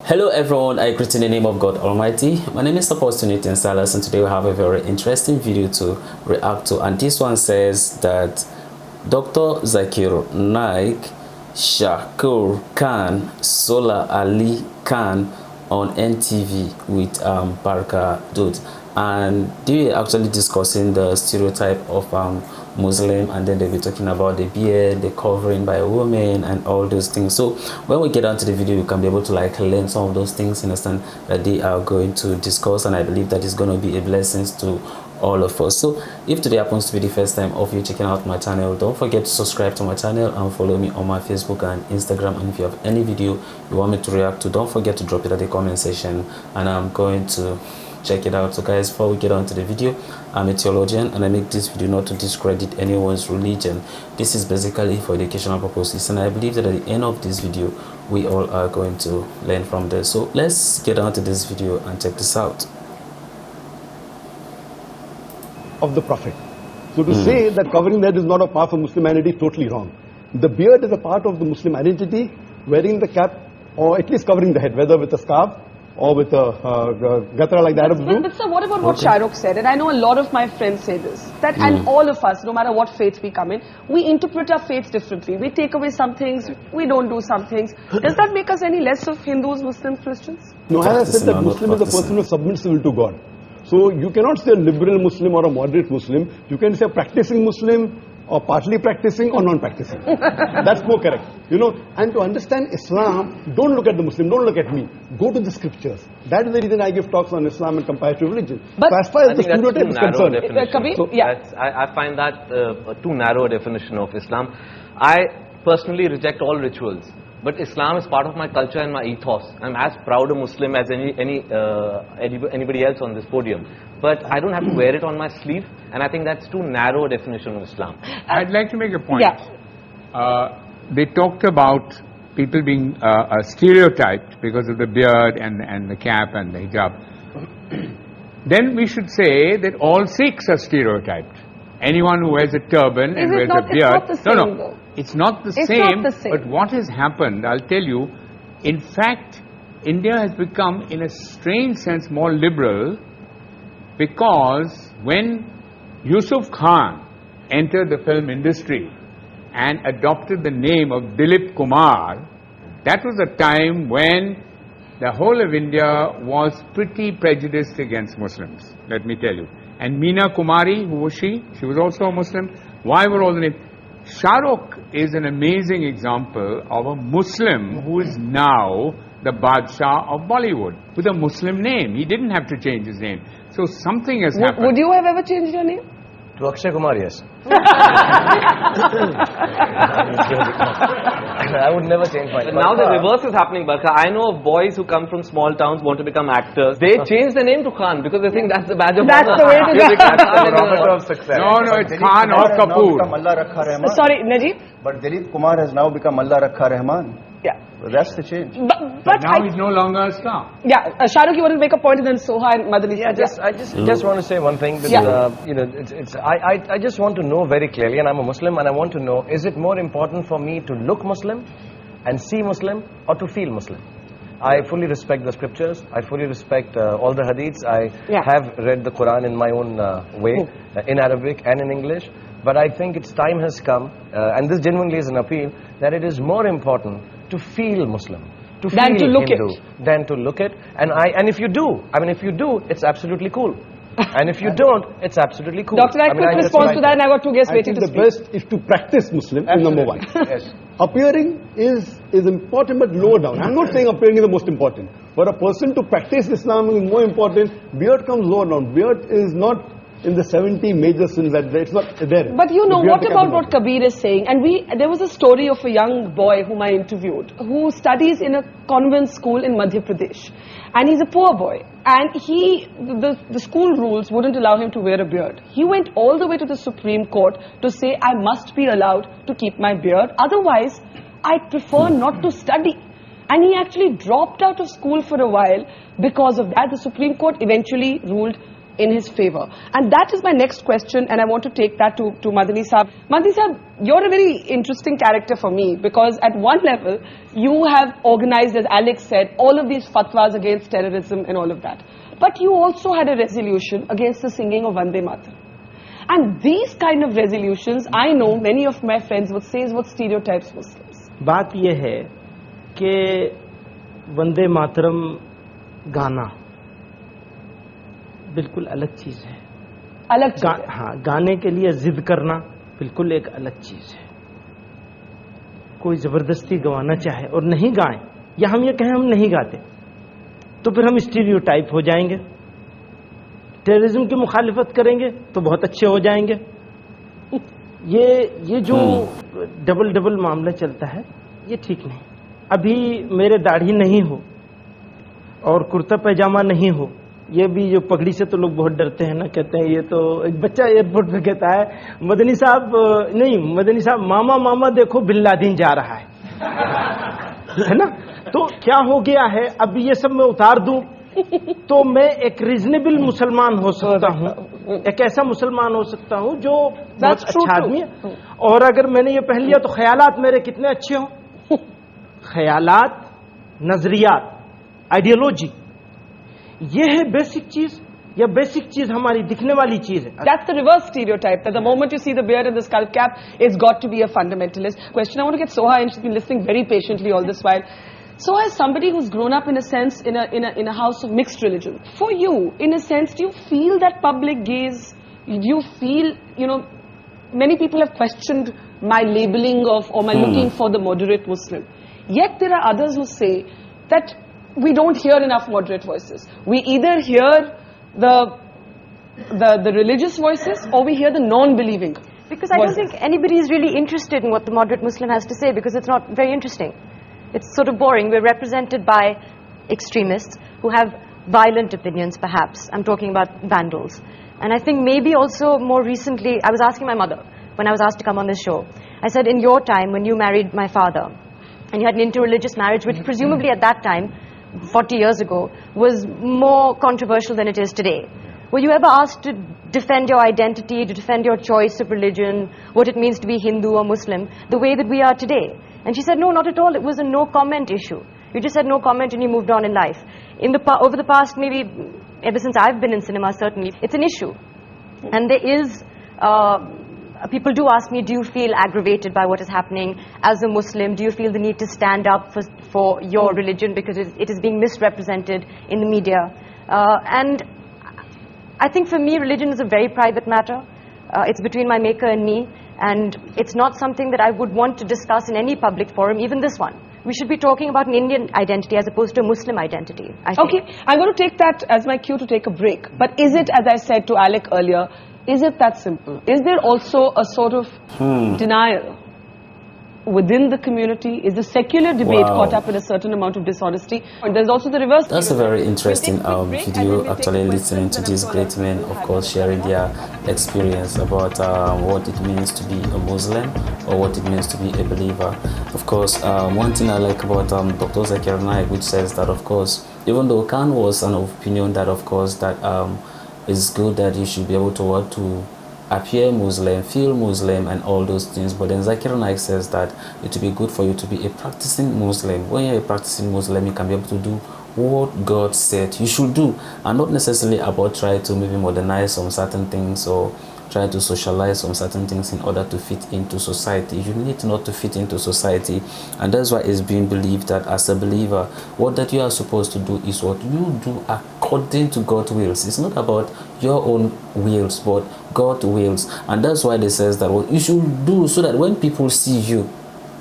Hello everyone, I greet in the name of God Almighty. My name is Apostle Nathan Salas, and today we have a very interesting video to react to. And this one says that Dr. Zakir Naik, Shahruh Khan, Soha Ali Khan on NTV with Barha dude, and they are actually discussing the stereotype of Muslim, and then they'll be talking about the beard, the covering by a woman, and all those things. So when we get onto the video, you can be able to like learn some of those things, understand that they are going to discuss, and I believe that is going to be a blessing to all of us. So if today happens to be the first time of you checking out my channel, don't forget to subscribe to my channel and follow me on my Facebook and Instagram. And if you have any video you want me to react to, don't forget to drop it at the comment section, and I'm going to check it out. So guys, before we get on to the video, I'm a theologian and I make this video not to discredit anyone's religion. This is basically for educational purposes, and I believe that at the end of this video we all are going to learn from this. So let's get on to this video and check this out. Of the Prophet. So to say that covering the head is not a part of Muslim identity is totally wrong. The beard is a part of the Muslim identity. Wearing the cap, or at least covering the head, whether with a scarf or with a gatra like the Arabs do. But sir, what about what Shahruh said? And I know a lot of my friends say this, that and all of us, no matter what faith we come in, we interpret our faith differently. We take away some things, we don't do some things. Does that make us any less of Hindus, Muslims, Christians? No, as I said, that Muslim is a person who submits will to God. So you cannot say a liberal Muslim or a moderate Muslim. You can say a practicing Muslim or partly practicing or non-practicing. That's more correct. You know, and to understand Islam, don't look at the Muslim, don't look at me. Go to the scriptures. That is the reason I give talks on Islam and comparative religion. But so as far as the stereotype is concerned, I find that a too narrow a definition of Islam. I personally reject all rituals. But Islam is part of my culture and my ethos. I'm as proud a Muslim as anybody else on this podium. But I don't have to wear it on my sleeve, and I think that's too narrow a definition of Islam. I'd like to make a point. Yeah. They talked about people being stereotyped because of the beard and the cap and the hijab. Then we should say that all Sikhs are stereotyped. Anyone who wears a turban and wears a beard. It's not the same, but what has happened, I'll tell you, in fact, India has become, in a strange sense, more liberal, because when Yusuf Khan entered the film industry and adopted the name of Dilip Kumar, that was a time when the whole of India was pretty prejudiced against Muslims, let me tell you. And Meena Kumari, who was she? She was also a Muslim. Why were all the names? Shahruh is an amazing example of a Muslim who is now the Badshah of Bollywood with a Muslim name. He didn't have to change his name. So something has happened. Would you have ever changed your name? To Akshay Kumar, yes. I would never change my name. Now the reverse is happening, Barha. I know of boys who come from small towns, want to become actors. They change the name to Khan because they think that's the badge of honor. That's the way to go. That's the barometer of success. No, it's Khan or Kapoor. Sorry, Najib? But Dilip Kumar has now become Allah Rakha Rahman. Yeah. So that's the change. But now he's no longer a star. Yeah, Shahruh, you want to make a point, and then Soha and Madani. Yeah, I just want to say one thing. That, you know, I just want to know very clearly, and I'm a Muslim, and I want to know: is it more important for me to look Muslim and see Muslim, or to feel Muslim? I fully respect the scriptures. I fully respect all the hadiths. I have read the Quran in my own way, in Arabic and in English. But I think its time has come, and this genuinely is an appeal, that it is more important to feel Muslim, to feel Hindu, than to look it. And if you do, if you do, it's absolutely cool. And if you don't, it's absolutely cool. Doctor, I quick response to that, and I got two guests waiting to speak. The best is to practice Muslim, number one. Yes. Appearing is important, but lower down. I'm not saying appearing is the most important. For a person to practice Islam is more important. Beard comes lower down. Beard is not in the 70 major sins that it's not there. But you know, what about what Kabir is saying? And there was a story of a young boy whom I interviewed, who studies in a convent school in Madhya Pradesh. And he's a poor boy. And the school rules wouldn't allow him to wear a beard. He went all the way to the Supreme Court to say, I must be allowed to keep my beard. Otherwise, I prefer not to study. And he actually dropped out of school for a while because of that. The Supreme Court eventually ruled in his favor. And that is my next question, and I want to take that to Madani Saab. Madani Saab, you're a very interesting character for me, because at one level, you have organized, as Alex said, all of these fatwas against terrorism and all of that. But you also had a resolution against the singing of Vande Mataram. And these kind of resolutions, I know many of my friends would say is what stereotypes Muslims. बात ये है कि वंदे मातरम गाना बिल्कुल अलग चीज है. अलग चीज है. हाँ, गाने के लिए जिद करना बिल्कुल एक अलग चीज है. कोई जबरदस्ती गवाना चाहे और नहीं गाएं, या हम ये कहें हम नहीं गाते, तो फिर हम स्टीरियोटाइप हो जाएंगे. टेररिज्म की मुखालिफत करेंगे तो बहुत अच्छे हो जाएंगे. ये जो डबल मामला चलता है, ये ठीक नहीं. अभी मेरे दाढ़ी नहीं हो और कुर्ता पैजामा नहीं हो, ये भी जो पगड़ी से तो लोग बहुत डरते हैं ना, कहते हैं ये तो. एक बच्चा एयरपोर्ट पे कहता है, मदनी साहब मामा मामा देखो बिन लादेन जा रहा है ना. तो क्या हो गया है, अब ये सब मैं उतार दूं तो मैं एक रीजनेबल मुसलमान हो सकता हूँ, एक ऐसा मुसलमान हो सकता हूँ जो बहुत अच्छा आदमी है. और अगर मैंने ये पहन लिया तो ख्यालात मेरे कितने अच्छे हों. ख्यालात, नजरियात, आइडियोलॉजी, ये है बेसिक चीज, या बेसिक चीज हमारी दिखने वाली चीज है. That's the reverse stereotype, that the moment you see the beard and the skull cap, it's got to be a fundamentalist. Question, I want to get Soha, and she's been listening very patiently all this while. So as somebody who's grown up in a sense in a house of mixed religion, for you, in a sense, do you feel that public gaze? Do you feel, many people have questioned my labeling of, or my looking for the moderate Muslim. Yet there are others who say that we don't hear enough moderate voices. We either hear the religious voices, or we hear the non-believing Because I don't think anybody is really interested in what the moderate Muslim has to say, because it's not very interesting. It's sort of boring. We're represented by extremists who have violent opinions, perhaps. I'm talking about vandals. And I think maybe also more recently, I was asking my mother when I was asked to come on this show. I said, in your time, when you married my father, and you had an interreligious marriage, which presumably at that time, 40 years ago, was more controversial than it is today. Were you ever asked to defend your identity, to defend your choice of religion, what it means to be Hindu or Muslim, the way that we are today? And she said, no, not at all. It was a no-comment issue. You just said no comment and you moved on in life. Over the past, maybe ever since I've been in cinema, certainly, it's an issue. And there is, people do ask me, do you feel aggravated by what is happening as a Muslim? Do you feel the need to stand up for your religion because it is being misrepresented in the media? And I think for me, religion is a very private matter. It's between my maker and me. And it's not something that I would want to discuss in any public forum, even this one. We should be talking about an Indian identity as opposed to a Muslim identity, I think. Okay, I'm going to take that as my cue to take a break. But is it, as I said to Alec earlier, is it that simple? Is there also a sort of denial within the community? Is the secular debate caught up in a certain amount of dishonesty? And there's also the reverse. That's a very interesting video, actually listening to these great men, of course, sharing their experience about what it means to be a Muslim or what it means to be a believer. Of course, one thing I like about Dr. Zakir Naik, which says that, of course, even though Khan was an opinion that, of course, that it's good that you should be able to appear Muslim, feel Muslim, and all those things. But then Zakir Naik says that it would be good for you to be a practicing Muslim. When you're a practicing Muslim, you can be able to do what God said you should do, and not necessarily about trying to maybe modernize some certain things or try to socialize some certain things in order to fit into society. You need not to fit into society, and that's why it's being believed that as a believer, what that you are supposed to do is what you do according to God's wills. It's not about your own wills, but God's wills. And that's why they says that what you should do, so that when people see you,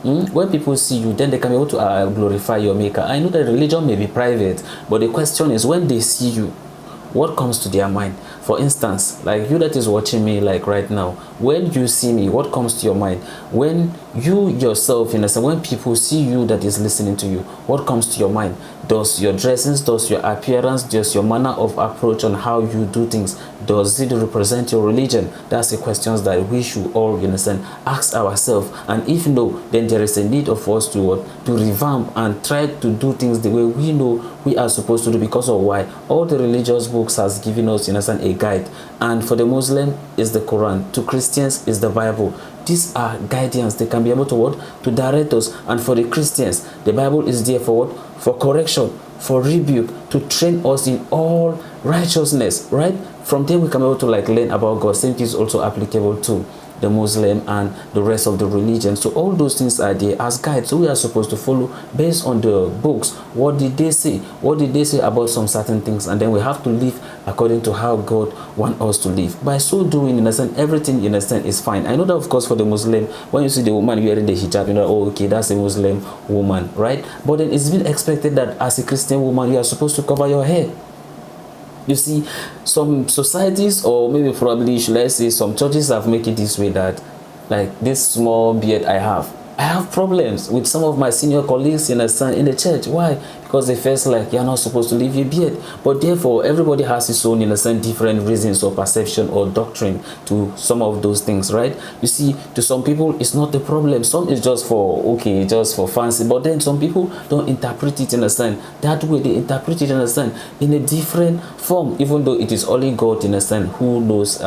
when people see you, then they can be able to glorify your maker. I know that religion may be private, but the question is, when they see you, what comes to their mind? For instance, like you that is watching me like right now, when you see me, what comes to your mind? When you yourself, in a sense, when people see you that is listening to you, what comes to your mind? Does your dressings, does your appearance, does your manner of approach on how you do things, does it represent your religion? That's the questions that we should all, in a sense, ask ourselves. And if no, then there is a need of us to revamp and try to do things the way we know we are supposed to do. Because of why? All the religious books has given us, you understand, a guide. And for the Muslim is the Quran, to Christians is the Bible. These are guidance. They can be able to what? To direct us. And for the Christians, the Bible is there for what? For correction, for rebuke, to train us in all righteousness, right? From there we can be able to like learn about God. Same thing is also applicable to the Muslim and the rest of the religions. So all those things are there as guides. So we are supposed to follow based on the books. What did they say? What did they say about some certain things? And then we have to live according to how God wants us to live. By so doing, in a sense, everything in a sense is fine. I know that of course for the Muslim, when you see the woman wearing the hijab, you know, oh, okay, that's a Muslim woman, right? But then it's been expected that as a Christian woman, you are supposed to cover your head. You see, some societies, or maybe probably should I say some churches, have made it this way that like this small beard I have problems with some of my senior colleagues in the church. Why? Because they feel like you're not supposed to leave your beard. But therefore, everybody has his own, in a sense, different reasons or perception or doctrine to some of those things, right? You see, to some people, it's not a problem. Some is just for, okay, just for fancy. But then some people don't interpret it in a sense that way. They interpret it in a sense in a different form, even though it is only God in a sense who knows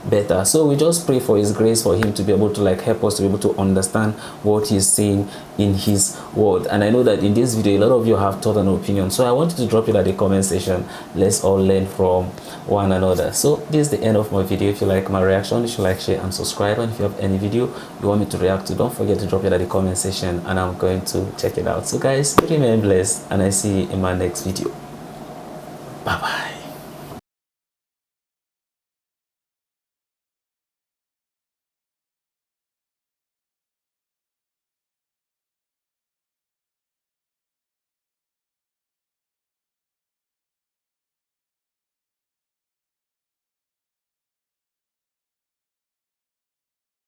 better. So we just pray for His grace, for Him to be able to like help us to be able to understand what He's saying in His word. And I know that in this video, a lot of you have thought an opinion. So I want you to drop it at the comment section. Let's all learn from one another. So this is the end of my video. If you like my reaction, you should like, share and subscribe. And if you have any video you want me to react to, don't forget to drop it at the comment section and I'm going to check it out. So guys, remain blessed and I see you in my next video. Bye bye.